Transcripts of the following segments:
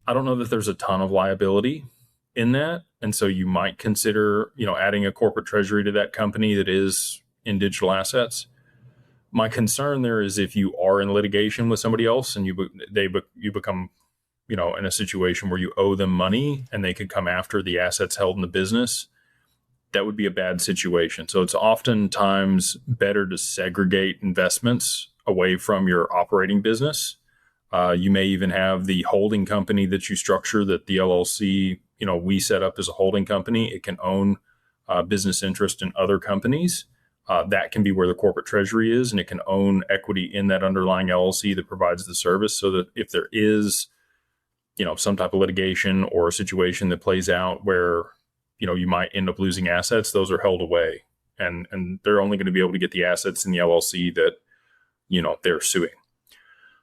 I don't know that there's a ton of liability in that. And so you might consider, adding a corporate treasury to that company that is in digital assets. My concern there is if you are in litigation with somebody else and you become, in a situation where you owe them money and they could come after the assets held in the business, that would be a bad situation. So it's oftentimes better to segregate investments away from your operating business. You may even have the holding company that you structure, that the LLC, we set up as a holding company. It can own business interest in other companies. That can be where the corporate treasury is, and it can own equity in that underlying LLC that provides the service, so that if there is, some type of litigation or a situation that plays out where, you might end up losing assets, those are held away, and they're only going to be able to get the assets in the LLC that, they're suing.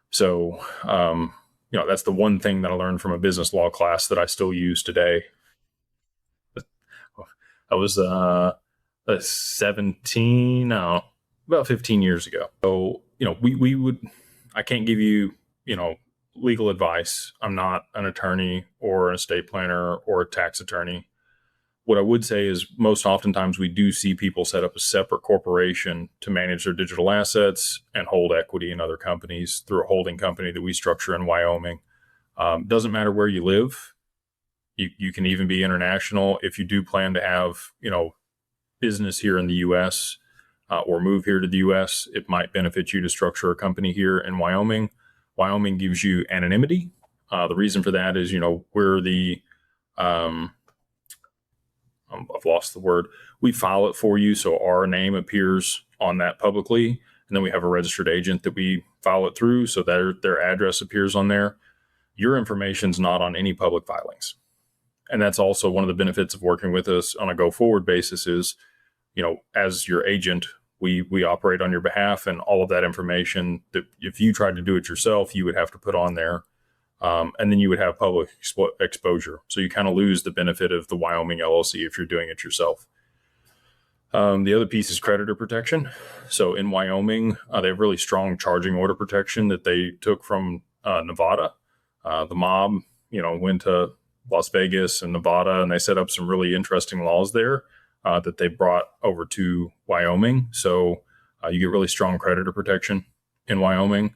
So, that's the one thing that I learned from a business law class that I still use today. I was 17, no, about 15 years ago. So, we would, I can't give you, legal advice. I'm not an attorney or an estate planner or a tax attorney. What I would say is most oftentimes we do see people set up a separate corporation to manage their digital assets and hold equity in other companies through a holding company that we structure in Wyoming. Doesn't matter where you live. You can even be international. If you do plan to have, business here in the U.S. Or move here to the U.S., it might benefit you to structure a company here in Wyoming. Wyoming gives you anonymity. The reason for that is, we're the I've lost the word. We file it for you, so our name appears on that publicly, and then we have a registered agent that we file it through, so their address appears on there. Your information's not on any public filings, and that's also one of the benefits of working with us on a go-forward basis. Is, as your agent, we operate on your behalf, and all of that information that if you tried to do it yourself, you would have to put on there. And then you would have public exposure. So you kind of lose the benefit of the Wyoming LLC if you're doing it yourself. The other piece is creditor protection. So in Wyoming, they have really strong charging order protection that they took from Nevada. The mob, went to Las Vegas and Nevada, and they set up some really interesting laws there that they brought over to Wyoming. So you get really strong creditor protection in Wyoming.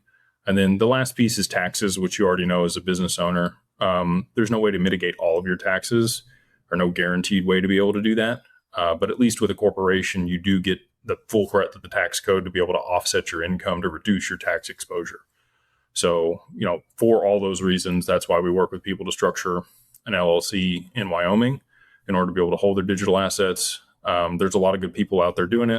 And then the last piece is taxes, which you already know as a business owner. There's no way to mitigate all of your taxes, or no guaranteed way to be able to do that. But at least with a corporation, you do get the full breadth of the tax code to be able to offset your income to reduce your tax exposure. So, for all those reasons, that's why we work with people to structure an LLC in Wyoming in order to be able to hold their digital assets. There's a lot of good people out there doing it.